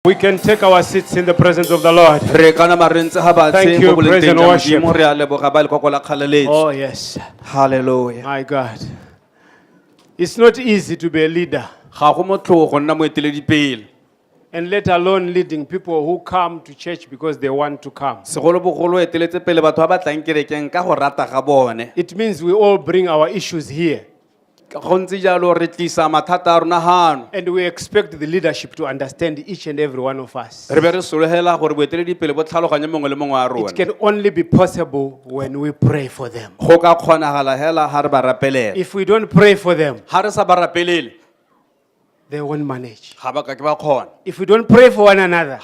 We can take our seats in the presence of the Lord. Thank you, praise and worship. Oh, Oh, yes. hallelujah. My God. It's not easy to be a leader, and let alone leading people who come to church because they want to come. It means we all bring our issues here, and we expect the leadership to understand each and every one of us. It can only be possible when we pray for them. If we don't pray for them, they won't manage. If we don't pray for one another,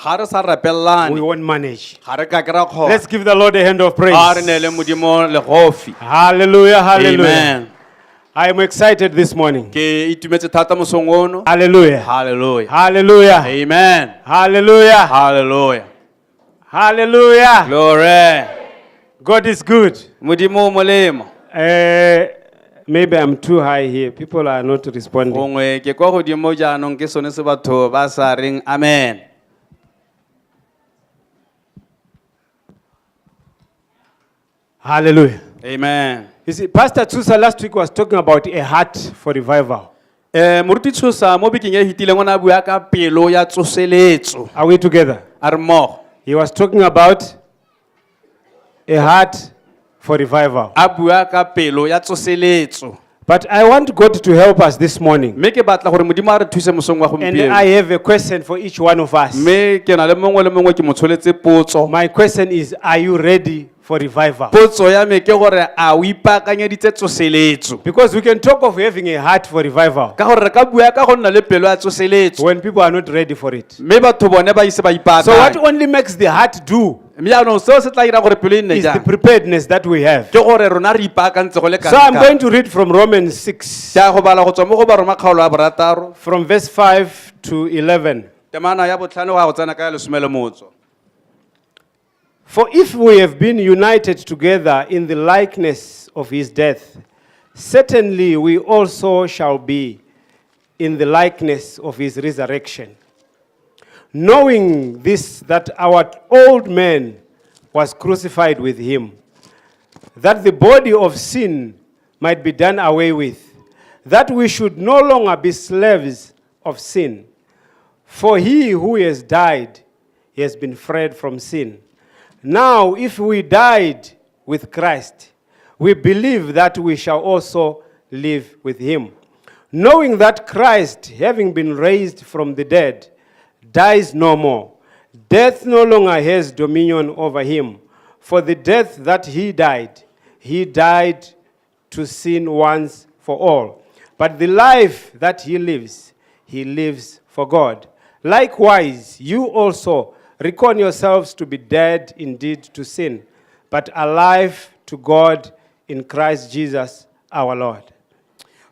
we won't manage. Let's give the Lord a hand of praise. Hallelujah, hallelujah. Amen. I am excited this morning. Hallelujah. Hallelujah. Hallelujah. Hallelujah. Amen. Hallelujah. Hallelujah. Hallelujah. Glory. God is good. Modimo molemo. Maybe I'm too high here. People are not responding. Gongwe ke kwa godimo jaanong ke sone se batho ba sa reng amen. Hallelujah. Amen. You see, Pastor Tsusa last week was talking about a heart for revival. Moruti Tshosa mo bekeng e hitileng o ne a bua ka pelo ya tsoseletso. Are we together? A re mmogo. He was talking about a heart for revival. A bua ka pelo ya tsoseletso. But I want God to help us this morning. Mme ke batla gore Modimo a re thuse mosong wa And gompieno. I have a question for each one of us. Mme ke na le mongwe ke mo tsholetse potso. My question is, are you ready for revival? Potso ya me ke gore a o ipaakanyeditse tsoseletso. Because we can talk of having a heart for revival Ka gore re ka bua ka go nna le pelo ya tsoseletso. when people are not ready for it. Mme batho bone ba ise ba So what ipaakanya. only makes the heart do Mme jaanong seo se tla ira gore pelo e nne is the jang. preparedness that we have. Ke gore rona re ipaakantse go le So I'm ka going to read from Romans 6, Ke a go bala go tswa mo go Baroma kgaolo ya borataro. from verse 5 to 11. Temana ya botlhano go a go tsena ka ya lesome le motso. For if we have been united together in the likeness of his death, certainly we also shall be in the likeness of his resurrection. Knowing this, that our old man was crucified with him, that the body of sin might be done away with, that we should no longer be slaves of sin. For he who has died, he has been freed from sin. Now, if we died with Christ, we believe that we shall also live with him. Knowing that Christ, having been raised from the dead, dies no more. Death no longer has dominion over him. For the death that he died to sin once for all. But the life that he lives for God. Likewise, you also reckon yourselves to be dead indeed to sin, but alive to God in Christ Jesus our Lord.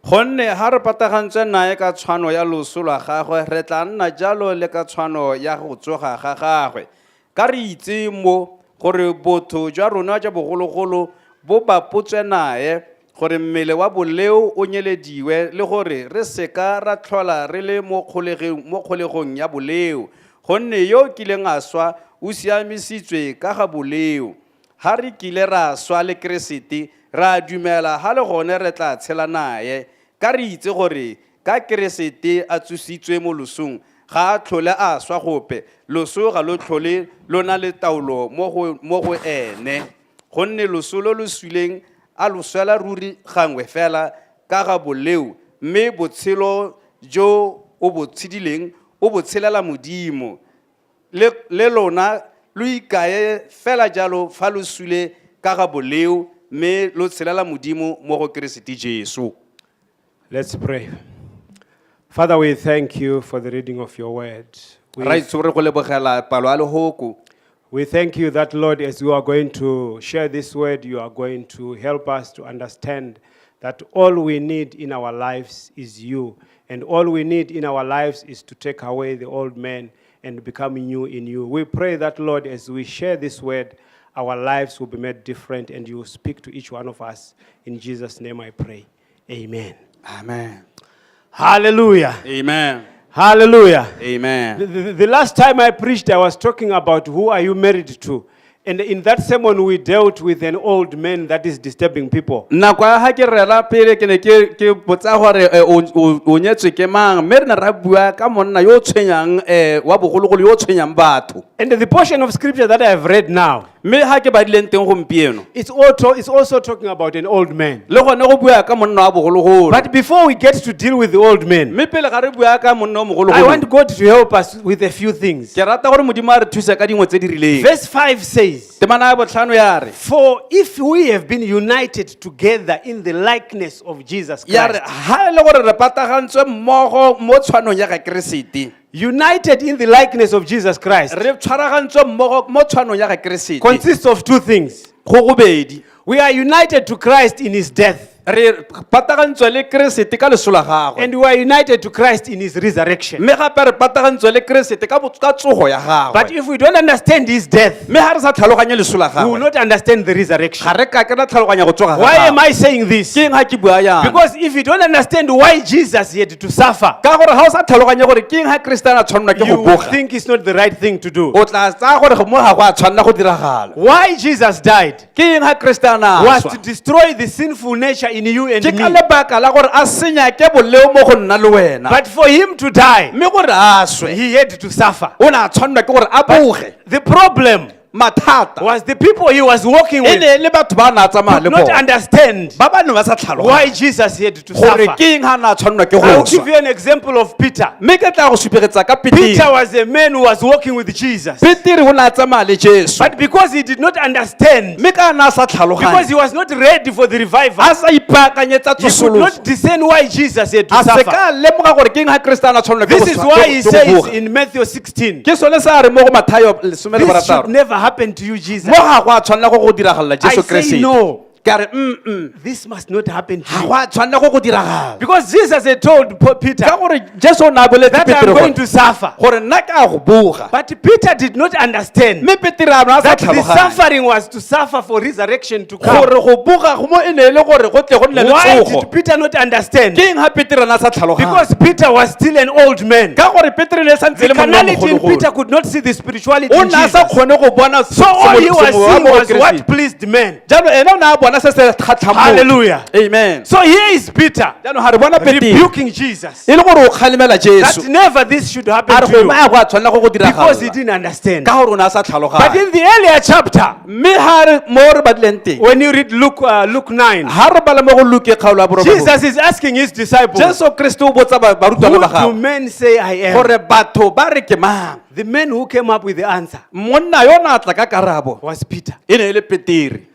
Gonne ha re patagantswe nae ka tshwano ya loso lwa gagwe re tla nna jalo le ka tshwano ya go tsoga ga gagwe. Ka re itse mo gore botho jwa rona jwa bogologolo bo bapotswe nae gore mmele wa boleo o nyelediwe le gore re seka ra tlhola re le mo kgolegong ya boleo. Gonne yo kileng a swa o siamisitswe ka ga boleo. Ha re kile ra swa le Keresete ra dumela ha le gone re tla tshela nae. Ka re itse gore ka Keresete a tsositswe mo losong ga a tlhole a swa gope. Loso ga lo tlhole lo na le taolo mo go ene. Gonne loso lo lo swileng a lo swela ruri gangwe fela ka ga boleo. Mme botshelo jo o bo tshidileng o bo tshelela Modimo. Le lona lo ikae fela jalo fa lo swile ka ga boleo me lo tshelela Modimo mo go Keresete Jesu. Let's pray. Father, we thank you for the reading of your word. Ra itse re go lebogela palo a lehoko. We thank you that, Lord, as you are going to share this word, you are going to help us to understand that all we need in our lives is you. And all we need in our lives is to take away the old man and become new in you. We pray that, Lord, as we share this word, our lives will be made different and you will speak to each one of us. In Jesus' name I pray. Amen. Amen. Hallelujah. Amen. Hallelujah. Amen. The last time I preached, I was talking about who are you married to. And in that sermon, we dealt with an old man that is disturbing people. Nako ya ha ke rela pele ke ne ke botsa gore o nyetswe ke mang mme re ne ra bua ka monna yo tshwenyang wa bogologolo yo tshwenyang batho. And the portion of scripture that I have read now, Mme ha ke badileng teng gompieno it's also talking about an old man. le gone go bua ka monna wa bogologolo. But before we get to deal with the old man, Mme pele ga re bua ka monna wa I want mogologolo God to help us with a few things. ke rata gore modimo a re thuse ka dingwe tse di rileng. Verse 5 says, Temana ya botlhano ya re for if we have been united together in the likeness of Jesus ya re Christ, ha e le gore re patagantswe mmogo mo tshwanong ya ga Keresete united in the likeness of Jesus Christ re tshwaragantswe mmogo mo tshwanong ya ga Keresete consists of two things. go gobedi. We are united to Christ in his death, Re patagantswe le Keresete ka leso la gagwe and we are united to Christ in his resurrection. mme gape re patagantswe le Keresete ka tsogo ya But gagwe. if we don't understand his death, Mme ha re sa tlhaloganye leso la we will gagwe not understand the resurrection. ga re ka ke na tlhaloganya go tsoga Why ga am gagwe. I saying this? Ke eng ha ke bua yana? Because if you don't understand why Jesus had to suffer, Ka gore ha o sa tlhaloganye gore ke eng ha Kristana a tshwanelwa ke you go will boga think it's not the right thing to do. o tla tsaya gore mo ga go a tshwanela go diragala. Why Jesus died Ke eng ha Kristana a was swa? to destroy the sinful nature in you and Ke ka me. lebaka la gore a senya ke boleo mo go nna le wena But for him to die, mme gore a swe he had to suffer. o ne a tshwanelwa ke gore a boge. The problem Mathata was the people he was walking e with ne le batho ba na tsamaya could le not bona understand ba ba ne ba sa why tlhaloganya Jesus had to gore suffer. ke eng ha na tshwanelwa ke I go will give swa. you an example of Peter. Mme ke tla go supegetsa ka Peter Peter. was a man who was walking with Jesus. Peter o ne a tsamaya le Jesu But because he did not understand, mme ka na a sa because tlhaloganya he was not ready for the revival, a sa ipaakanyetsa he could tsosoloso not discern why Jesus had to a se suffer. ka lemoga gore ke eng ha Kristana a tshwanelwa ke This go is swa- why ke he go- ke go says boga. in Matthew 16, Ke sone se a re mo go Mathayo this should 16 never happen to you, Jesus. mo ga go a tshwanela go go diragalela I Jesu say Kriste. no. Ka re This must not happen to ga you. go a tshwanela go go diragala Because Jesus had told Peter ka gore Jesu o ne a boletse that I'm Peter going gore to suffer. gore nna ke a go boga. But Peter did not understand Mme Peter a ne a sa that the tlhaloganya suffering was to suffer for resurrection to come. gore go boga go mo e ne e le gore go tle go nne le Why tsogo. did Peter not understand? Ke eng ha Peter a ne a sa tlhaloganya Because Peter was still an old man. ka gore Peter e ne e santse The le monna wa carnality in mogologolo. Peter could not see the spirituality O in ne a sa Jesus. kgone go bona So all he was semolemo wa seeing mo was Kristeng. what pleased men. Jaanong ene o ne a bona se se kgatlhang motho. Hallelujah. Amen. So here is Peter Jaanong ga re bona Peter rebuking Jesus. e le gore o kgalemela Jesu That never this should happen a re to go you. maya go a tshwanela go go Because he diragala didn't understand. ka gore o ne a sa But tlhaloganya. in the earlier chapter, Mme ha re mo re badileng teng when you read Luke 9, ha re bala mo go Luke kgaolo ya borobedi, Jesus is asking his disciples, Jesu Kriste o botsa barutwana ba who do gagwe men say I am? gore batho ba re ke mang. The man who came up with the answer Monna yo na tla ka karabo was Peter. e ne e le Petere.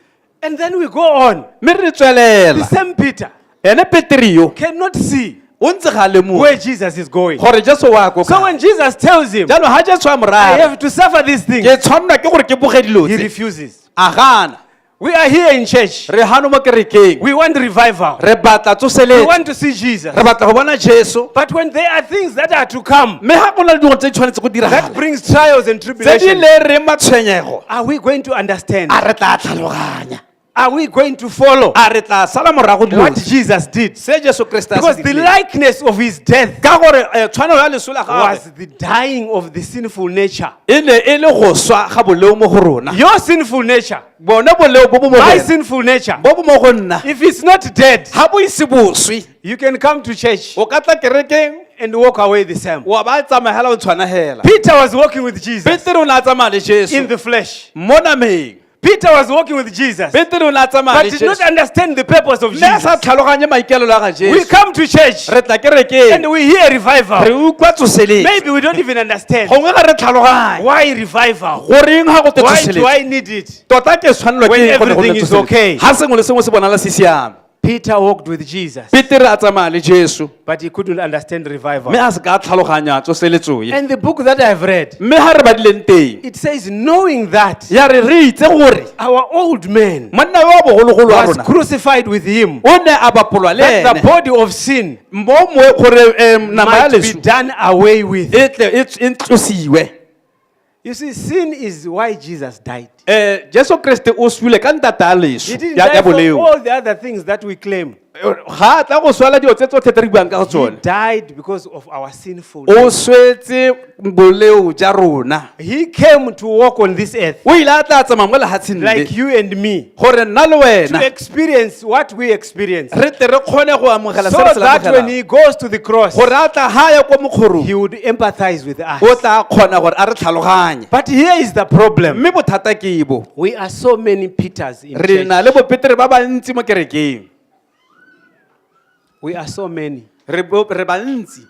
And then we go on. Mme re The tswelela same Peter ene Petere yo cannot see o ntse ga le mo where Jesus is going. gore Jesu wa ko So when Jesus tells him, jaanong ha Jesu a I morara have to suffer these things, ke tshwanelwa ke gore ke boge dilo he tse refuses. a gana. We are here in church. Re hano mo kerekeng We want revival. re batla We tsoseletso want to see Jesus. re batla go bona Jesu. But when there are things that are to come, Mme ha go na le dingwe tse di tshwanetse go that diragala brings trials and tse di tribulations, le reng matshwenyego are we going to understand? a re tla tlhaloganya Are we going to follow a re tla sala morago dilo what Jesus did? se Jesu Kriste a Because se the dirileng. likeness of his death ka gore tshwanelo ya leso la was gagwe the dying of the sinful nature. e ne e le go swa ga boleo mo go rona. Your sinful nature, Bone boleo bo bo mo my wena, sinful nature, bo bo mo go nna if it's not dead, ga bo ise boswe you can come to church o ka tla kerekeng and walk away the same. wa ba tsamagela o tshwana hela. Peter was walking with Jesus Petere o ne a tsamaya le in Jesu the flesh. mo nameng. Peter was walking with Jesus, but Petere o ne a tsamaya le did not Jesu understand the purpose of mme a sa Jesus. tlhaloganye maikaelelo a ga We Jesu. come to church Re tla kerekeng and we hear re revival. utlwa tsoseletso Maybe we don't even understand. gongwe ga re tlhaloganye Why revival? goreng ga go te Why do tsoseletso I need it? tota ke tshwanelwa When ke go ne go everything nne is tsoseletso. okay. Ha sengwe le sengwe se bonala se siame. Peter walked with Jesus, Petere a tsamaya le Jesu but he couldn't understand revival. mme a se ka tlhaloganya tsoseletso e. And the book that I've read, Mme ha re badileng teng it says, knowing that ya re itse gore our old man monna yo wa bogologolo wa was rona crucified with him, o ne a bapolwa le that the ene body of sin mo mo gore nama ya might be lesu done away with. e tle e tlosiwe. You see, sin is why Jesus died. Jesu Kriste o swile ka ntata ya He lesu didn't ya die for boleo. all the other things that we claim. ga tla go swala dilo tse tsotlhe tse re buang ka go He tsone died because of our sinful. o swetse boleo ja rona He came to walk on this earth o ile a tla tsamaya mo lehatsheng like le you and me gore nna le to wena experience what we experience. re tle re kgone go amogela So se re se that when amogelang. he goes to the cross, gore a tla ga ya kwa mokgorong he would empathize with us. o tla kgona gore a re tlhaloganye But here is the problem. mme bothata ke bo We are so many Peters in re church. na le bopetere ba bantsi mo kerekeng We are so many. re bantsi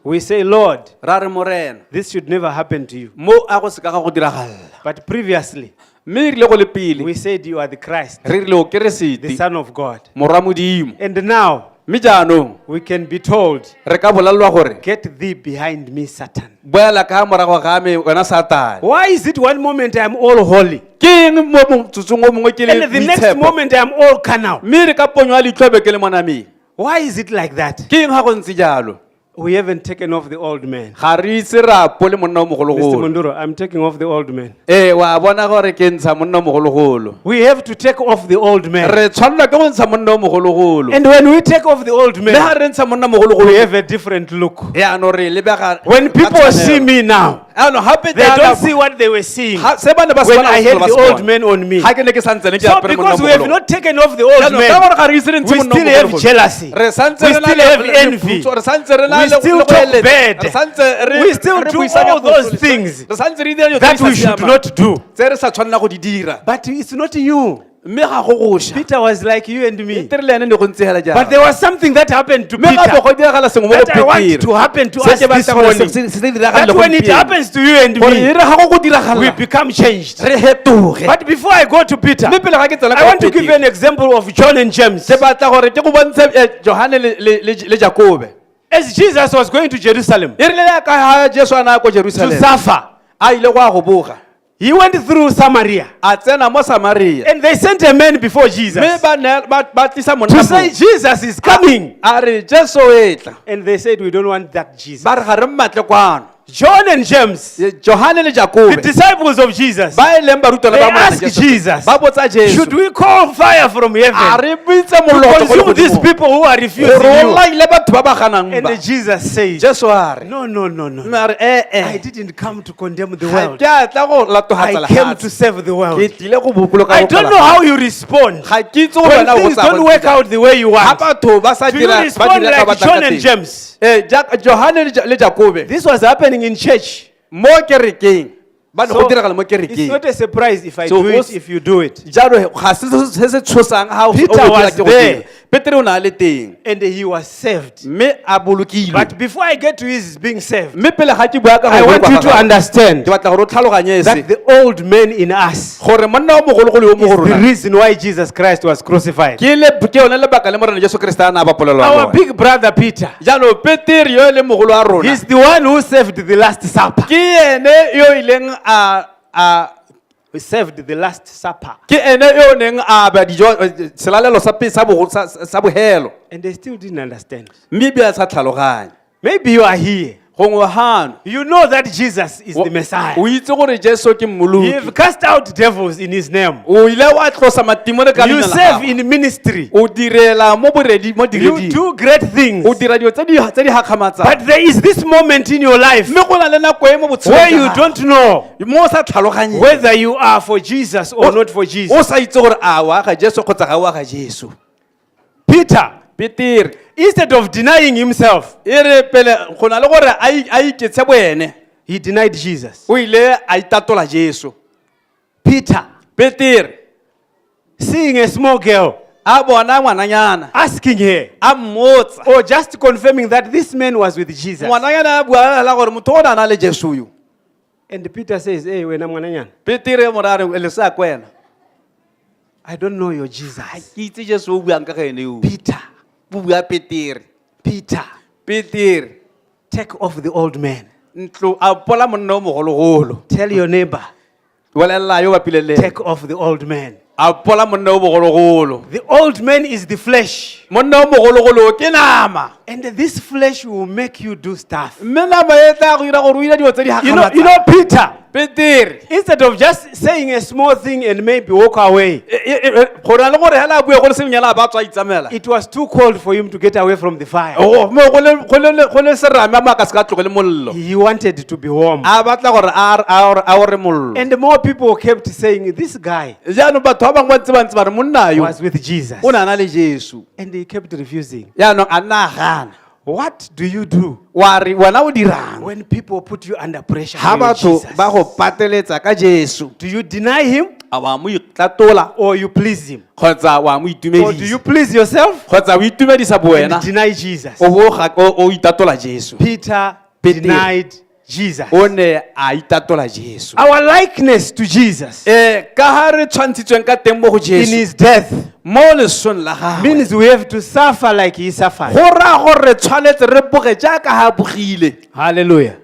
We say, Lord, ra re morena this should never happen to you. mo a go se ka ga go diragalla But previously, mme e rile go le pele we said you are the Christ, re rile o the keresete Son of God. morwa modimo And now mme jaanong we can be told, re ka bolalelwa gore get thee behind me, Satan. boela ka morago ga me wena satane Why is it one moment I'm all holy, ke eng mo motsotsong o mongwe ke le and the next boitshepo moment I'm all carnal? mme re ka ponyo a leitlhobe ke le monameng Why is it like that? ke eng ga go ntse jalo We haven't taken off the old man. ga re itse rapo le monna o Mr. mogologolo Munduro, I'm taking off the old man. wa bona gore ke ntsha monna o mogologolo We have to take off the old man. re tshwanelwa ke go ntsha monna o mogologolo And when we take off the old le ga man, re ntsha monna o we mogologolo have a different look. yaanong re lebega When people see me now, ano gape they don't see what they were seeing se bane ba se when bona I go had se the ba se old bona. man on me. ga ke ne ke santsene ke So apere monna o because we have mogologolo. not taken off the old Yaanong, ka man, gore ga re ise re ntshe we monna o still have mogologolo. jealousy. Re santse We re na still le- have le envy. bokhutso, re santse re na We le- still le talk boeletsi. bad. Re santse re- We still re do buisana all those kgotsole. things Re santse re dira dilo tse that di we sa should siamang. not do. tse re sa tshwanela go di dira But it's not you. mme ga go goša Peter was like you and me. tere le ene ne go ntse hela jang. But there was something that happened to mme gape Peter go diragala sengwe mo that I go want Petere. to happen to Se us ke batla this gore morning. se diragale That go when it Petere. happens to you and Gore me, e re ga go go we diragala become changed. re hetoge But before I go to Peter, mme pele ga ke tsena I want to give you an example of John and James. se batla gore ke go bontshe Johane le Jakobe As Jesus was going to Jerusalem e rile ya ka ha Jesu ana ko to Jerusalem suffer, a ile go a go boga he went through Samaria. a tsena mo Samaria And they sent a man before Jesus mme ba tlisa to monna say, mo Jesus is coming. a re Jesu e tla And they said, we don't want that Jesus. ba re ga re mmatle kwano John and James, Johane le the Jakobe disciples of Jesus, ba e leng barutwana they ba morena asked Jesu Jesus, ba botsa Jesu should we call fire from a heaven re bitse to mollo go consume these godimo people who are refusing gore o you? laile batho ba ba ganang And ba Jesus says, Jesu a re no, no, no, no. mme a re I didn't come to condemn the ga world. ke a tla go latogatsa I came to lefatshe save the world. ke tlile go boloka I don't know how you respond ga ke itse go when wena o things botsa don't work out the way you ga want. batho ba sa Do you dira ba respond dira ka like batla John ka and teng James? Johane le Jakobe This was happening in church. mo kerekeng ba ne go So, diragala mo it's kerekeng not a surprise if I So do it, who's- if you do it. jalo ga se se tshosang ga o Peter o dira was ke go there. dira. Petere o na le teng And he was saved. mme a bolokilwe But before I get to his being saved, mme pele ga ke bua ka I go want bolokwa you ga to gagwe, understand ke batla gore o tlhaloganye se that the old man in us gore monna o mogologolo yo mo go is the rona reason why Jesus Christ was crucified. ke yone lebaka le morena Jesu Kriste a na ba polelwa Our lona big brother Peter, jalo Petere yo e le mogolo a rona he's the one who saved the Last Supper. ke ene yo ileng a We saved the Last Supper. ke ene yo neng a ba dijo selalelo sa bohelo And they still didn't understand. mme bia sa tlhaloganye Maybe you are here. gongwe hano You know that Jesus is the Messiah. o itse gore Jesu ke mmoloki You've cast out devils in his name. o ile wa tlosa matimo le ka You leina la serve gago. in ministry. o direla mo You direding do great things. o dira dilo tse di gakgamatsang But there is this moment in your life mme go na le nako e mo where botshelong you jwa gago, don't know mo o sa tlhaloganye whether you are for Jesus or not for o Jesus. sa itse gore a wa ga Jesu kgotsa ga wa ga Jesu Peter, Petere instead of denying himself, e re pele go na le gore a iketse boene he denied Jesus. o ile a itatola Jesu Peter, Petere seeing a small girl, a bona ngwananyana asking her, a mmotsa or just confirming that this man was with Jesus. ngwananyana a bua la gore motho o na le Jesu yo And Peter says, hey, wena mwananyana, Petere morare le sa kwena I don't know your Jesus. ke itse Jesu o buang ka ga ene o Peter, bua Petere Peter, Petere take off the old man. ntlo a pola monna o mogologolo Tell your neighbor, bolelela yo bapile le take off the old man. a pola monna o mogologolo The old man is the flesh. monna o mogologolo ke nama And this flesh will make you do stuff. mme nama e tla go ira gore o ira dilo tse di You know, Peter, Peter Instead of just saying a small thing and maybe walk away, go na le gore hela a bue go le senyana ba tswa itsamela it was too cold for him to get away from the fire. oh mo go le serame a maka se ka tlogele mollo He wanted to be warm. a batla gore a ore mollo And more people kept saying, this guy jaanong batho ba bangwe ba ntse ba re monna yo was with Jesus. o na na le Jesu And he kept refusing. jaanong a nna a gana What do you do wa re wena o dirang when people put you under pressure? ha for your batho Jesus? ba go pateletsa ka Jesu Do you deny him a wa mo itlatola or you please him? kgotsa wa mo Or do you itumedisa please yourself kgotsa o itumedisa bo and wena deny Jesus? o itatola Jesu Peter Peter. denied Jesus. o ne a itatola Jesu Our likeness to Jesus ka ha re tshwantshitsweng ka teng mo go in Jesu his death mo lesong la gagwe means we have to suffer like he suffered. go ra gore re tshwanetse re boge jaaka ha bogile Hallelujah.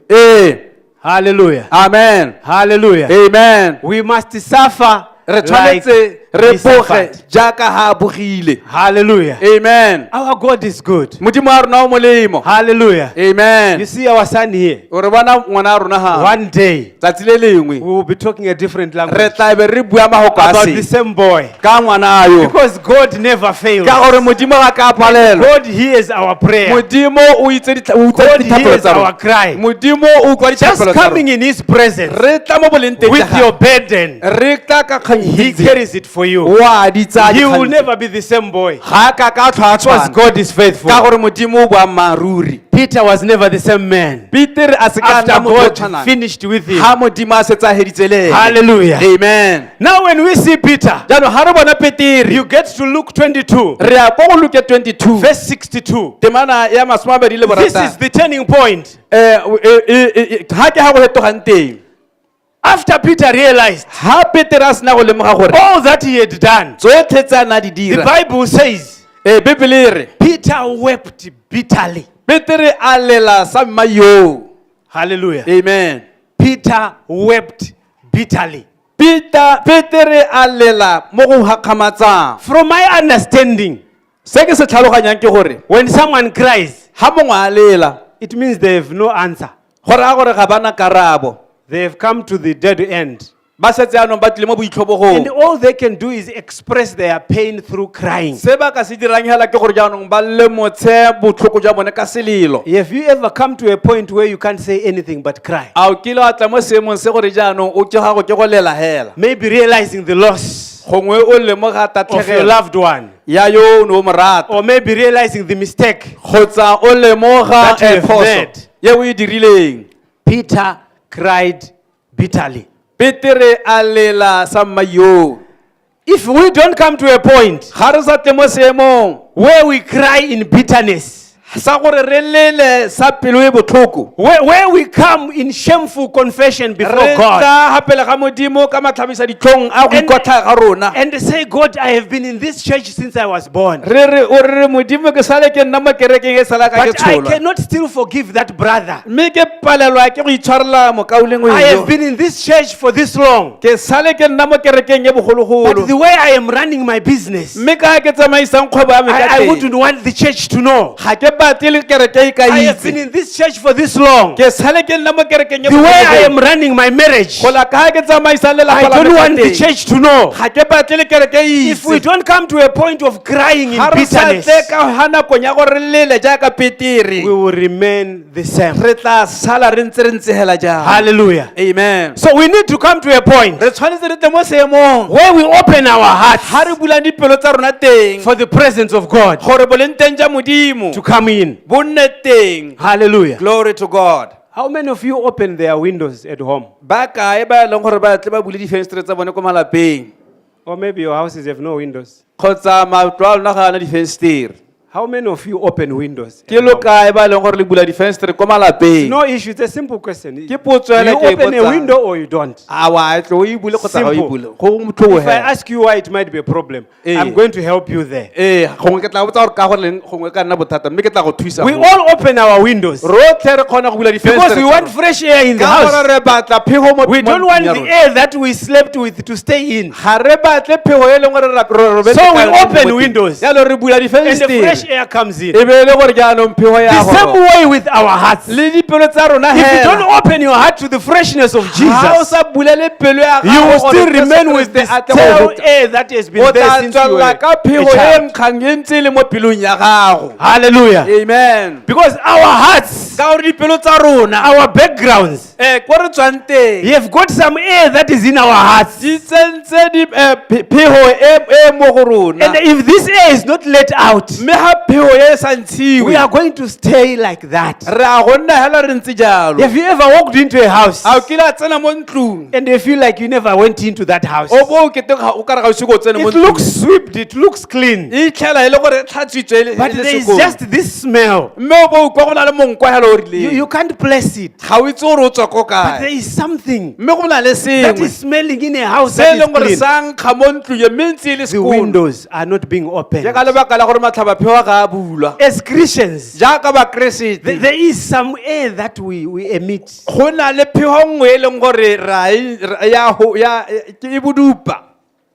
Hallelujah. amen Hallelujah. amen We must suffer re like tshwanetse re he boge suffered. jaaka ha bogile Hallelujah. amen Our God is good. modimo wa rona o molemo Hallelujah. amen You see our son here. o re bona ngwana a rona ha One day tsatsi le lengwe we will be talking a different re language tla be re bua mahoko a about the se same boy. ka ngwana ayo Because God never fails. ka gore modimo ga ka palelwa God hears our prayer. modimo o itse o God utse dithapelo hears tsa our rona cry. modimo o utlwa Just dithapelo tsa coming rona in his presence re tla mo boleng teng with ja your gae. burden, re tla ka he kgang carries it for you. wa di tsaya He will dikgang tse. never be the same boy. ga ka ka Because tlhwatlhwana God is faithful. ka gore modimo o boammaaruri Peter was never the same man. peter a se ka After nna motho o God tshwanang finished with him. ga modimo a setse a heditse le ene. Hallelujah. amen Now when we see Peter, jaanong ga re bona petere you get to Luke 22, re ya ko go luke 22 verse 62. temana ya masomabedi le This is borataro the turning point. ga ke ga go fetogang teng After Peter realized ha petere a sena go lemoga gore all that he had done, tsotlhe tse a na di the dira Bible says bebele e re Peter wept bitterly. petere a lela sa mma yo Hallelujah. amen Peter wept bitterly. petere a lela mo go gakgamatsang From my understanding, se ke se tlhaloganyang ke gore when someone cries, ha mongwe a lela it means they have no answer. go raya gore ga bana karabo They have come to the dead end. ba setse anong ba tlile mo And boitlhobogong all they can do is express their pain through crying. se ba ka se dirang hela ke gore jaanong ba lemotshe botlhoko jwa bone ka selelo Have you ever come to a point where you can't say anything but cry? a o kile wa tla mo seemong se gore jaanong o ke gago ke go lela hela Maybe realizing the loss gongwe o lemoga of your tatlhegelo loved one. ya yo o ne o mo rata Or maybe realizing the mistake. kgotsa o lemoga That you have phoso made. ye o e dirileng Peter cried bitterly. petere a lela sa mma yo If we don't come to a point ga re sa tle mo seemong where we cry in bitterness, sa gore re lele sa pelo e botlhoko where we come in shameful confession before re God tla gapele ga modimo ka matlhabisa ditlhong a go And- ikotla ga rona and say, God, I have been in this church since I was born. o re modimo ke sale ke nna mo kerekeng e sala ka ke But I tsholwa cannot still forgive that brother. mme ke palelwa ke go itshwarela mokaoleng I have o been in this church for this long. ke sale ke nna mo kerekeng e But bogologolo the way I am running my business, mme ka ke tsamaisang kgwebo ya me ka I teng wouldn't want the church to know. ga ke batle le kereke e ka I have been itse in this church for this long. ke sale ke nna mo kerekeng e The way I am bogologolo running my marriage, go la ka ke tsamaisang I lelapa la don't me ka want the teng church to know. ga ke batle le kereke e If we itse don't come to a point of crying in ga re sa bitterness, tle ka ga nakong ya gore re lele jaaka petere we will remain the same. re tla sala re ntse re ntsegela jang Hallelujah. amen So we need to come to a point re tshwanetse re tle mo seemong where we open our ga hearts re bulang dipelo tsa rona teng for the presence of God gore boleng teng ja modimo to come in. bo nne teng Hallelujah. glory to god How many of you open their windows at home? ba kae ba e leng gore ba tle ba bule difenstere tsa bone ko malapeng Or maybe your houses have no windows. kgotsa matlo a lona ga ana difenstere How many of you open windows? at ke lo home? kae ba e leng gore le bula difenstere ko malapeng No issue. It's a simple question. ke You potso ela ke e open a botsang. window or you don't. a wa tlo o e bule kgotsa ga o e Simple. bule go If I motlhogela ask you why it might be a problem, Eh. I'm going to help you there. gongwe ke tla botsa gore ka gore leng gongwe ka nna bothata mme ke tla go thusa We mo. all open our windows rotlhe re kgona go bula because we want difenstere fresh air in the ka gore house. re batla phego mo We mo don't want ntlong ya the rona. air that we slept with to stay in. ga re batle phego e leng gore re robetse So we ka yona open mo teng. windows. Jalo re bula And the fresh difenstere air comes in. e be le gore jaanong phego ya The same goroga. way with our hearts. le dipelo tsa rona If you don't hela open your heart to the freshness of ha o Jesus, sa bulele pelo ya you will gago gore still Jesu remain with Kriste this a tle go stale hota. air that has o been there tla since you were tswelela ka a phego e child. nkgang e ntse e le mo pelong ya gago. Hallelujah. Amen. Because our hearts, ka gore dipelo tsa rona our backgrounds, ko re tswang teng we have got some air that is in our hearts. di tsentse phego e mo go rona. And if this air is not let out, mme ga phego e sa we ntshiwe are going to stay like that. re a go nna hela re ntse jalo. Have you ever walked into a house a o kile a tsena mo ntlong and you feel like you never went into that house? o bo o kete o ka re ga o seko o tsene mo It ntlong looks swept, it looks clean, e tlhela e le gore e tlhatswitswe e le but there is sekolo. just this smell. mme o bo o kwa go na le monkwa hela o rileng You can't place it. ga o itse gore o tswa ko But there kae is something mme go na le that sengwe is smelling in a house se e that leng is gore clean. sa nkga mo ntlong ye mme ntse e le The sekolo windows are not being opened. ke ka lebaka la gore matlhabaphego ga a bulwa As Christians, jaaka bakeresete there is some air that we emit. go na le phego nngwe e leng gore ke e bodupa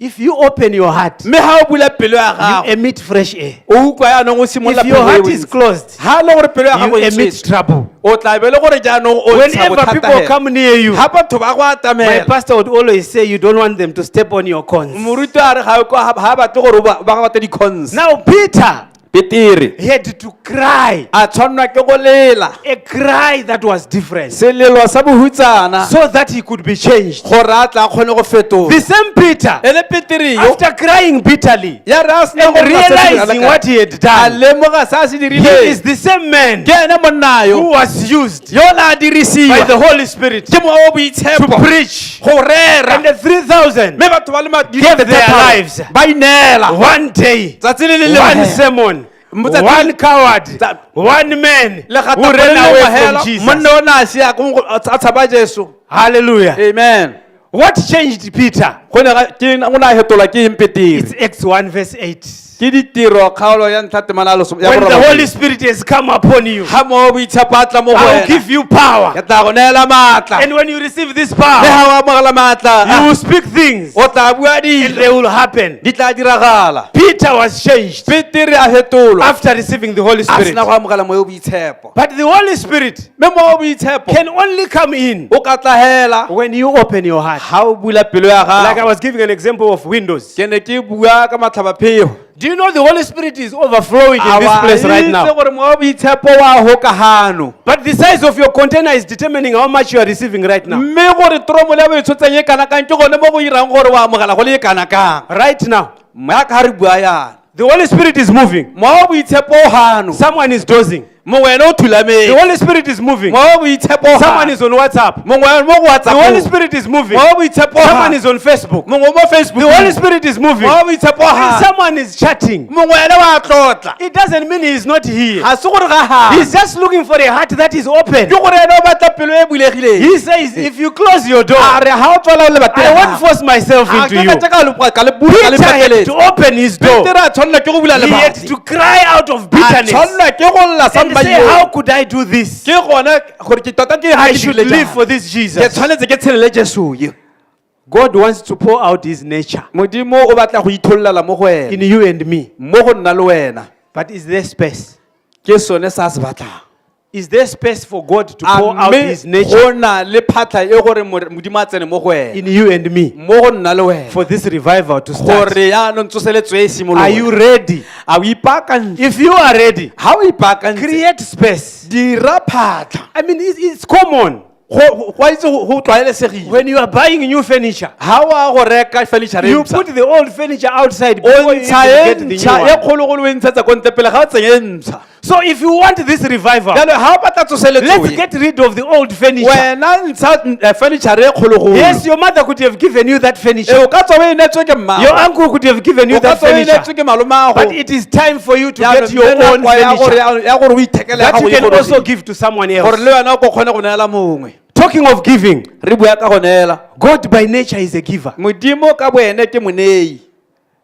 If you open your heart, mme ga o bula pelo ya you gago emit fresh air. o utlwa yaanong o simolola If your phego e heart o is ntse. closed, ha e le gore pelo ya gago you e emit tshwetse, trouble. o tla be le gore jaanong o ntsha Whenever bothata people hela. come near you, ha batho ba go my atamela pastor would always say you don't want them to step on your corns. moruti a re ga batle gore ba ga bate di-cons Now Peter, petere he had to cry, a tshwanelwa ke go lela a cry that was different, selelo sa bohutsana so that he could be changed. gore a tla a kgone go fetoga The same Peter, e le petere yo after crying bitterly ya re a sena and gore a se se realizing dirang what he had a done, lemoga se a se he dirileng is the same man ke ene monna who yo was used yo la a by dirisiwa the Holy Spirit ke moa wa to boitshepo preach. go rera And the 3,000 mme batho ba le gave their lives. ba ineela one day, tsatsi le le one lengwe sermon, Mbutsatsi- one coward, Tsa- one man le who gata ran away from monna Jesus. o ne a sia a tshaba jesu Hallelujah. amen What changed Peter? go ne go ne a fetolwa ke eng It's petere Acts 1 verse 8. ke ditiro kgaolo ya ntlha temana ya When the borobedi. Holy Spirit has come upon you, ha mo boitshepo a tla mo go I will wena give you power. ke tla go neela maatla And when you receive this le power, ha o amogela maatla you will speak things o tla bua and dilo they will happen. di tla diragala Peter was changed petere a fetolwa after receiving the Holy a Spirit. sena go amogela moya o boitshepo But the Holy Spirit mme moya o boitshepo can only come in o ka tla hela when you open your heart. ha o bula pelo ya Like I gago was giving an example of windows. ke ne ke bua ka matlhabaphego Do you know the Holy Spirit is overflowing in this place right now? gore moya o boitshepo wa hokagano But the size of your container is determining how much you are receiving right now. mme gore toromo le ya bo e tshotseng e kana kang ke gone mo go irang gore wa amogela go le e kana kang Right now, moya ka re bua yana the Holy Spirit is moving. moya wa boitshepo o gano Someone is dozing. mongwe wena o The thulameng Holy Spirit is moving. moya wa boitshepo o Someone gano is on WhatsApp. mongwe mo go The Holy WhatsApp Spirit is moving. moya wa boitshepo o Someone gano is on Facebook. mongwe mo Facebook The Holy Spirit is moving. moya wa boitshepo o And gano someone is chatting. mongwe ene wa tlotla It doesn't mean he is not here. ga se gore ga gano He's just looking for a heart that is open. ke gore ene o batla pelo e bulegileng He says, if you close your door, a re ga o tswala o le I won't force myself into you. Peter had to open his door. petere a tshwanela ke go bula He had lebati to cry out of a bitterness tshwanela ke go lla and say, how could I do this? ke gone gore ke tota ke I ga should ke live for this ke Jesus. tshwanetse ke tshelele jesu yo God wants to pour out his nature modimo o batla go ithololela mo go in wena you and me. mo go nna le wena But is there space? ke sone sa se batlang Is there space for God to pour out mme his nature go na le phatlha e gore modimo a tsene mo go wena in you and me mo go nna le wena for this revival to start? gore yaanong tsoseletso e Are simolola you ready? a o ipaakantse If you are ready, ga o ipaakantse create space. dira phatlha I mean, it's common. go a itse go tlwaelesegile When you are buying new furniture, ga o a go reka furniture you put the old furniture outside o before you ntsha even e get the new ntšha e one. kgologolo o e ntshetsa ko ntle pele ga o tsenye e ntsha So if you want this revival, jalo ga o batla tsoseletso let's e, get rid of the old furniture. wena ntsha furniture e kgologolo Yes, your mother could have given you that e furniture. o ka tswa o e neetswe ke Your mmago uncle could have given you o ka that tswa o e neetswe furniture. ke malomago But it is time for you to Jaanong, get your mme own nako ya gore- furniture ya gore o ithekele that gago you e can gore also o- give to someone gore else. le wena o ko kgone go neela mongwe Talking of giving, re bua ka go neela God by nature is a giver. modimo ka boene ke monei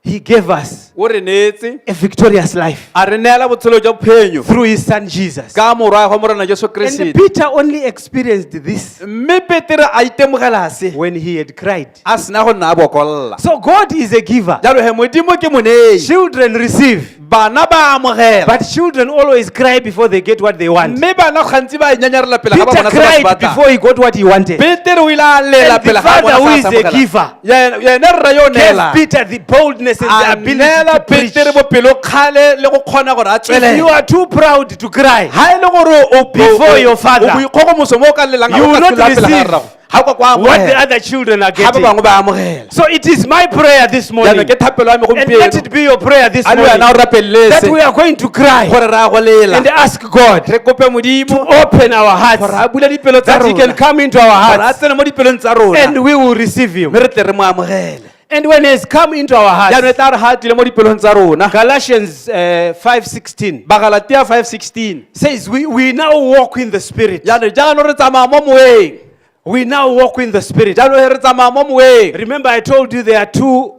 He gave us o re neetse a victorious life a re neela botshelo jwa phenyo through his son Jesus. ka morwa go morena jesu And kriste Peter only experienced this mme petere a itemogela se when he had cried. a sena go nna a bokolla So God is a giver. jalo he modimo ke monei Children receive bana ba amogela But children always cry before they get what they want. mme bana gantsi ba nyanyarela pele ga ba Peter bona se ba se cried batlang. before he got what he wanted. Peter o ile a lela And the pele ga a Father bona who se is a the se giver amogela. Yena rra yo gave neela Peter the boldness and the a ability neela to preach. Peter bopelo kgale le go kgona gore a If you tswelele are too proud to cry, ha e le gore o Before your father, o boikgogomoso mo o ka lelang you ga o will ka not se lela pele ga receive rrago. Ha o ka kwa what the amogela other children are ga ba getting. bangwe ba amogela. So it is my prayer this morning, Jaanong ke thapelo ya me and let it gompieno be your prayer this a le morning, wena o that rapeletse we are going to cry gore re a go lela and ask God re kope modimo to open our gore hearts, a bule dipelo tsa that He can rona come into our gore a hearts, tsene mo dipelong tsa rona and we will receive Him. mme re tle re mo amogele. And when He has come into our jaanong e hearts, tla re ga a tlile mo dipelong tsa rona Galatians 5:16 bagalatia 5:16 says, we now walk in the Spirit. jaanong re tsamaya mo moeng We now walk in the Spirit. jaanong re tsamaya mo moeng. Remember, I told you there are two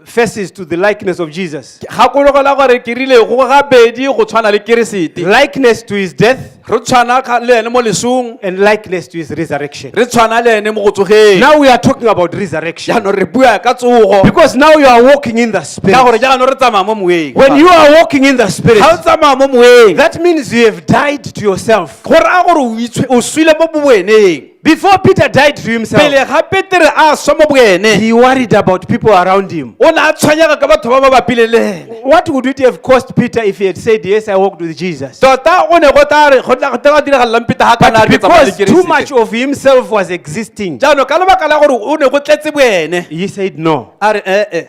faces to the likeness of Jesus. gakologelwa gore ke rile go gabedi go tshwana le keresete Likeness to His death re tshwana le ene mo lesong and likeness to His resurrection. re tshwana le ene mo go tsogeng. Now we are talking about resurrection. jaanong re bua ka tsogo Because now you are walking in the ka Spirit. gore jaanong re tsamaya mo moeng. When you are walking in the Spirit, ga o tsamaya mo moeng that means you have died to yourself. gore a gore o swile mo boeneng. Before Peter died to himself, pele ga Petere a swa mo boene he worried about people around him. o ne a tshwenyega ka batho ba ba bapile le ene. What would it have cost Peter if he had said, yes, I walked with Jesus? tota o ne go tla diragalelang Peter ga kana But re tsamaya le because too much keresete. of himself was existing, jaanong ka lebaka la gore o ne go tletse boene he said no. a re ee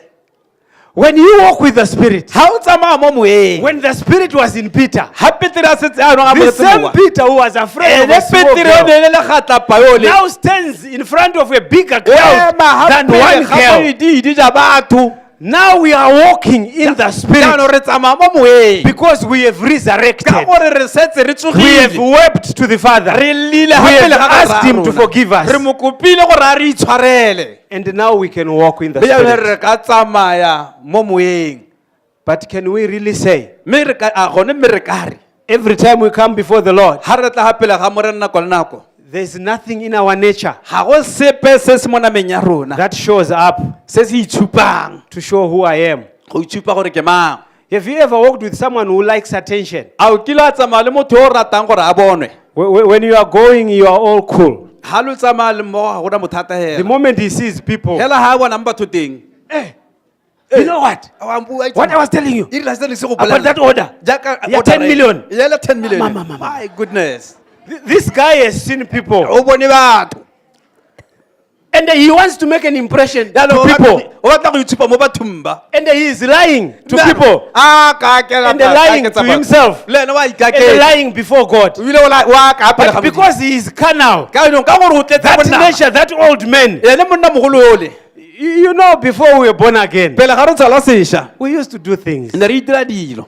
When you walk with the Spirit, ga o tsamaya mo moeng when the Spirit was in Peter, ga Petere a setse anong a the boletse same mowa Peter who was afraid of ene a small Petere o girl ne le le gatlapa yole now stands in front of a bigger o crowd ema than ga one pele ga girl. boididi ja batho. Now we are walking in the Spirit jaanong re tsamaya mo moeng because we have ka resurrected. gore re setse re We have tsogile wept to the Father. re lile We ga have pele ga Kararo asked Him to rona. forgive us. re mo kopile gore a re itshwarele And now we can walk in the mme jaanong Spirit. re ka tsamaya mo moeng But can we really say, mme re ka a gone mme re ka re every time we come before the Lord, ga re tla ga pele ga mo re nako le nako there's nothing in our nature ga go sepe se se mo nameng ya rona that shows up se se itshupang to show who I am? go itshupa gore ke mang. Have you ever walked with someone who likes attention? a o kile a tsamaya le motho yo o ratang gore a bonwe When you are going, you are all cool. ga lo tsamaya le mmogo ga gona mothata The hela moment he sees people, hela ga a bonang batho teng you know what? What I was telling you about that order. Yeah, 10 million. yela 10 million Mama. my goodness This guy has seen people, o bone batho and he wants to make an impression to jaanong people, o batla go itshupa mo bathong ba and he is lying to people, a ka akela and lying to himself, le ene wa and ikakela lying before God. o ile wa ka pele ga But because he is carnal, ka gore o tletse that monna nature, that old man, ene monna mogolo yole you know, before we were born again, pele ga re tsala sesha we used to do things. ne re itira dilo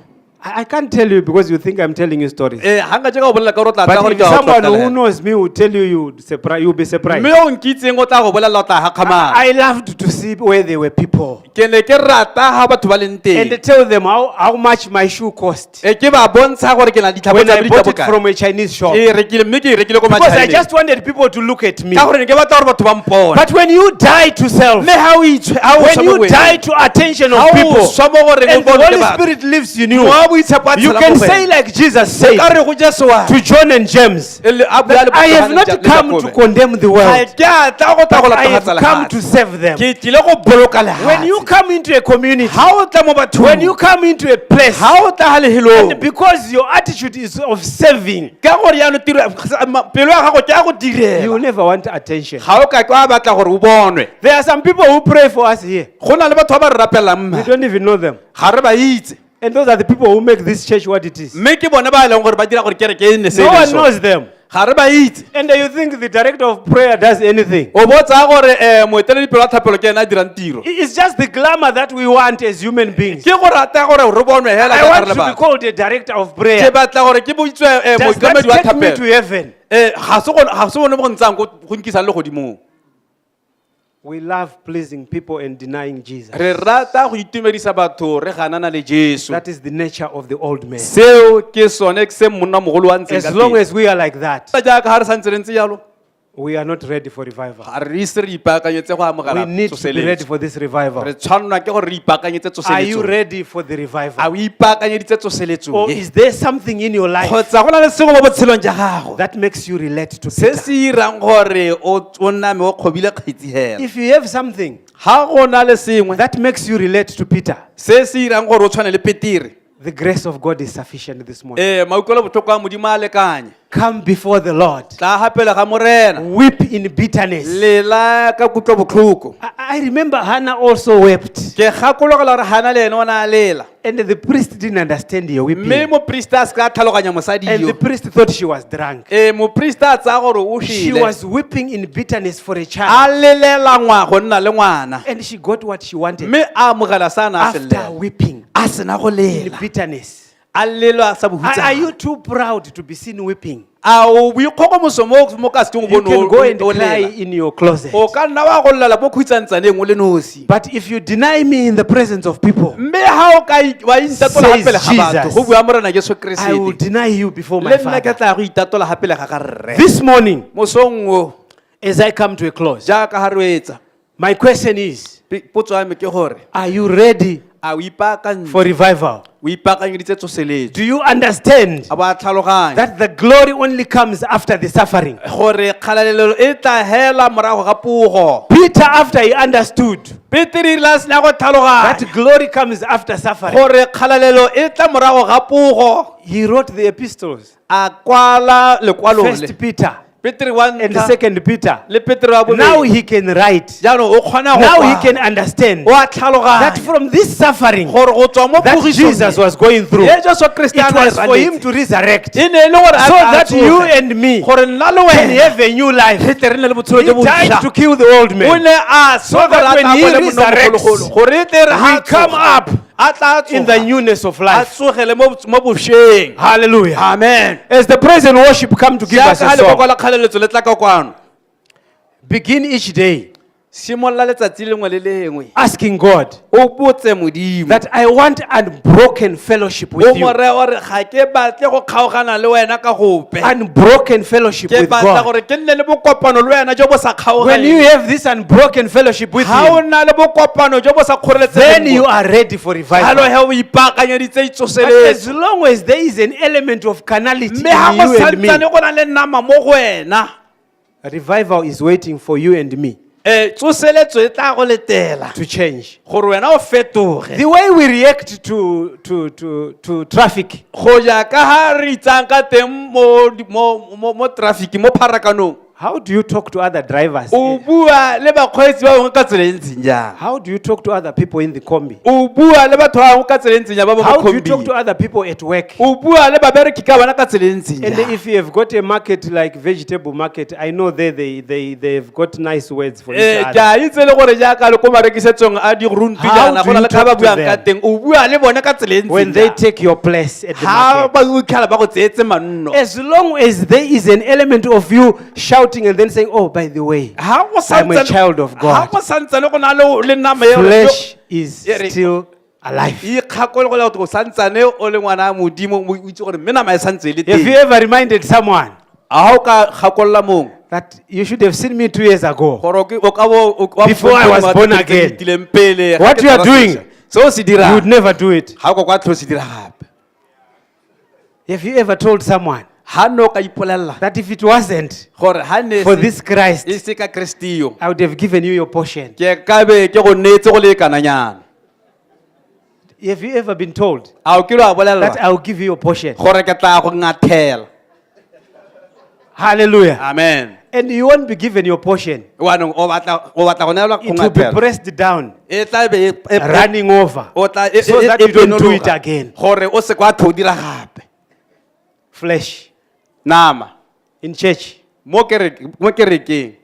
I can't tell you because you think I'm telling you stories. hanga je ka o bolela ka gore o tla tla But gore if ke a o someone who tlotlela. knows me will tell you, you'll be surprised. mme o nkitseng o tla go bolela o tla ga kgamana I loved to see where there were people ke ne ke rata ga batho ba leng and teng tell them how much my shoe cost ke ba bontsha gore ke na ditlhako when tsa I me di bought ka it bokae. from a Chinese shop. ke rekile mme ke e rekile ko Because I machaineng just wanted people to look at me. ka gore ne ke batla gore batho ba mpone But when you die to self, mme ga o when you die to attention of people, swa mo gore and the Holy Spirit lives in you, wa boitshepo a you tshela can mo say wena. like Jesus said ka re go jesuwa to John and James, I have not come to condemn the world, ke a tla go tla go but I have latagatsa come to lefatshe. save them. ke tlile go boloka When you lefatshe come into a community, ga o tla mo bathong when you come into a place, ga o tla ga lehelong and because your attitude is of serving, ka gore yaano pelo ya gago ke ya go you will direla never want attention. ga o ka kwa batla gore o bonwe There are some people who pray for us here. go na le batho ba ba re rapelang We mma don't even know them. ga re ba itse And those are the people who make this church what it is. mme ke bone ba e leng gore ba dira gore kereke e nne se No e leng one sone. knows them. ga re ba itse And you think the director of prayer does anything. o botsa gore moeteledipelo wa thapelo ke ena a dirang tiro It's just the glamour that we want as human beings. ke go rata gore re bonwe hela I ka want gare le to be batho called a director of ke prayer. batla gore ke boitswe Does that moikamedi wa take me to thapelo heaven? ga se bone mo go ntshang go nkisang le godimong We love pleasing people and denying Jesus. re rata go itumedisa batho re ganana le jesu That is the nature of the old man. seo ke sone ke se monna mogolo wa ntseng As ka long teng. as we are like that, jaaka ga re santse re ntse jalo We are not ready for revival. ga re ise re ipaakanyetse go amogela We need to be ready tsoseletso for this revival. re tshwanelwa ke gore re ipaakanyetse Are you tsoseletso ready for the a revival? o ipaakanyeditse tsoseletso Or is there something in your life kgotsa go na le sengwe mo botshelong ja gago that makes you relate to se Peter? se irang gore o nname o kgobile kgetsi hela If you have something ga go na le sengwe that makes you relate to Peter, se se irang gore o tshwane le Petire the grace of God is sufficient this morning. maukelo botlhoko a modimo a lekanye Come before the Lord. tla gapele ga morena Weep in bitterness. lela ka kutlo botlhoko I remember Hannah also wept. ke gakologela gore gana le ene o na a lela And the priest didn't understand your mme weeping. moporista a se ka tlhaloganya mosadi And yo the priest thought she was drunk. moporista a tsaya gore o She šile was weeping in bitterness for a a child. lelela go nna le ngwana And she got what she wanted mme a amogela sa na a se after llela weeping a sena go in lela bitterness. a lelwa a sa Are you bohutsana too proud to be seen weeping? a o boikgogomoso mo ka se ke go You can go and bone o cry lela in your closet. o ka nna wa go llela mo khutsantsaneng o le nosi But if you deny me in the presence of people, mme ga o ka wa intatola Says gapele ga batho Jesus. go bua morena jesu I will keresete deny you before my le nna ke Father. tla go itatola gapele ga ga rre This morning, mosong o as I come to a close, jaaka ga re etsa my question is, potso ya me ke gore are you ready a o ipaakantse for revival? o ipaakanyeditse tsoseletso Do you understand a ba tlhaloganya that the glory only comes after the suffering? gore kgalalelo e tla hela morago ga pogo Peter, after he understood peteri la sena go tlhaloganya that glory comes after suffering, gore kgalalelo e tla morago ga pogo he wrote the epistles. a kwala lekwalo le First Peter peteri wa and ntlha Second Peter. le peteri wa Now bobedi he can write. jaanong o kgona go Now he kwala. can understand o a that tlhaloganya from this suffering gore go tswa mo that Jesus was going through, ye jesu it kriste a na e was for him tshwanetse. to resurrect, e ne e le gore a so tla that you tsoge. and me gore nna le can wena have a new life. re tle re nne le botshelo He jo bo died to ntšha. kill the old o man. ne a So that when he resurrects, gore e tle re we ha come up a tla in the tsoga newness of a life. tsogele mo bošweng Hallelujah. amen As the praise and worship come to give us jaaka a ga lekoko song, la kgaleletso le tla ka kwano begin each day simolola letsatsi lengwe le lengwe asking God o botse modimo that I want unbroken fellowship o with you. more gore ga ke batle go kgaogana le wena ka gope Unbroken fellowship ke with batla God. gore ke nne le bokopano le wena jo bo sa When you kgaoganeng have this unbroken fellowship with ga o Him, nna le bokopano jo bo sa then you kgoreletseng are ready for alo revival. he o ipaakanyeditse But as itsoseletso long as there is an element of carnality mme ga in go you and me, santsane go na le nama mo go wena revival is waiting for you and me tsoseletso e tla go letela to change. gore wena o fetoge The way we react to traffic, go ja ka ga re itsang ka teng mo traffic mo pharakanong how do you talk to other drivers? o bua le bakgweetsi ba bangwe ka tsela e ntseng jang How do you talk to other people in the combi? o bua le batho ba bangwe ka tsela e ntseng jang ba How mo do you talk to combi other people at work? o bua le babereki ka bona ka tsela e ntseng And jang if you have got a market like vegetable market, I know they've got nice words for each ke other. a itse le gore jaaka le ko marekisetsong a diruntu How jana do go na you le ka ba talk to buang ka them? teng o bua le bone ka tsela e When ntseng they jang take your place at the ha market. ba o itlhala ba go tseetse manno As long as there is an element of you shouting and then saying, oh, by the way, ha go I'm a santsane- child of ha God. go santsane go na le nama eo Flesh is Ere- still alive. ikgakole go le go santsane o le ngwana a modimo o itse gore mme nama e santse e le Have you teng ever reminded someone a o ka gakolola mong that you should have seen me 2 years ago? gore o ka bo wa Before I was motho born tse again. di tileng pele, ga What ke you are tsara doing, sešwa. se o se You would dirang never do it. ga o ka kwa tlo se dira gape Have you ever told someone ha no ka ipolelela that if it wasn't gore ha ne for this Christ, e se ka kristio I would have given you your portion? ke ka be ke go neetse go le kananyana Have you ever been told a o ke lo a that bolelela I will give you your portion? gore ke tla go ngathela Hallelujah. amen And you won't be given your portion. wanong o batla go neelwa go It will be ngathela pressed down, e tla be running over, o tla so that you don't do it again. gore o se kwa tho dira gape Flesh. nama In church, mo kerekeng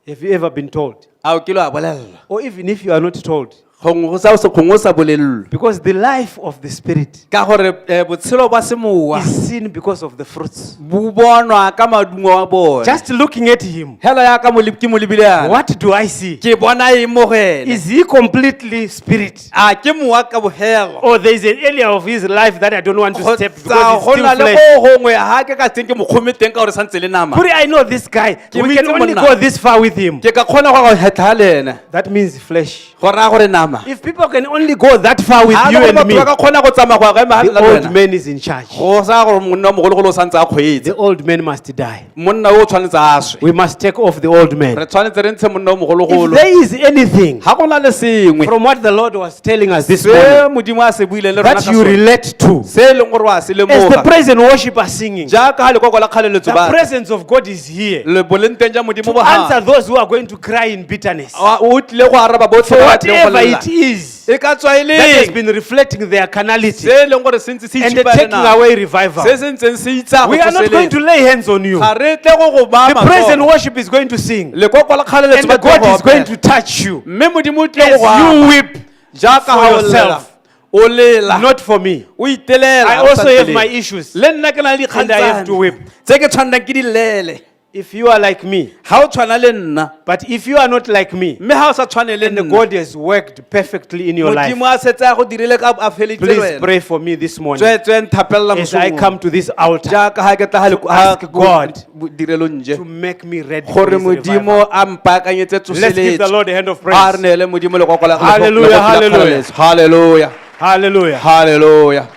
have you ever been told? a o ke lo a bolelela Or even if you are not told, gongwe go sa bolelelwe Because the life of the Spirit ka gore botshelo ba semowa is seen because of the fruits. bo bonwa ka madungo a bone Just looking at him, hela ya ka ke mo lebilana what do I see? ke bona eng mo go ene Is he completely spirit? a ke mowa ka bogelo Or there is an area of his life that I don't want to step because kgotsa it's go na still le flesh? go gongwe ga ke ka tseng ke mokgome teng ka gore santse le nama Puri, I know this guy. Ke We can mo itse only monna. go this far with him. ke ka kgona go hetla le ene That means flesh. go raya gore nama If people can only go that far with ga you le gore and me, batho ba ka kgona go tsamaya go ya ka ema the le old wena man is in charge. go sa gore monna o mogologolo o santse a kgweetse The old man must die. monna o tshwanetse a swe We must take off the old man. re tshwanetse re ntshe monna o If mogologolo there is anything ga go na le sengwe from what the Lord was telling us this se morning modimo a se buileng le rona that ka you sone, relate to, se e leng gore wa se as the lemoga praise and worship are singing, jaaka ga lekoko la kgaleletso the ba presence of God is here le boleng teng ja modimo to bo answer those who are going to cry in bitterness. o tlile go araba botlhe For ba ba tlileng go whatever lela. it is e ka tswa e that has leng been reflecting their carnality se e leng gore se ntse se and itshipa le taking nako. away revival. se se ntseng se itsa go We are not going tsoseletsa. to lay hands on you. ga re tle go go ba The praise and matsogo. worship is going to sing. lekoko la kgaleletso And ba God tlile is go going opela. to touch you mme modimo o tlile as go go you apa. weep, jaaka for ga o lela yourself. o lela not for me. o itelela I o also sa have nteleng. my issues. le nna ke na le And I have to weep. tse ke tshwanang ke di lele If you are like me, ga o tshwana le nna but if you are not like me, mme ga o sa tshwane le and nna God has worked perfectly in your life, modimo a setse a go dirile ka a feleditse please wena pray for me this morning tswetswe nthapelela as I come to this altar jaaka ga ke tla to ask God direlo nje to make me ready for gore this revival. modimo a mpaakanyetse Let's give the tsoseletso Lord a hand of a re praise. neele modimo lekoko la Hallelujah, hallelujah. hallelujah Hallelujah. hallelujah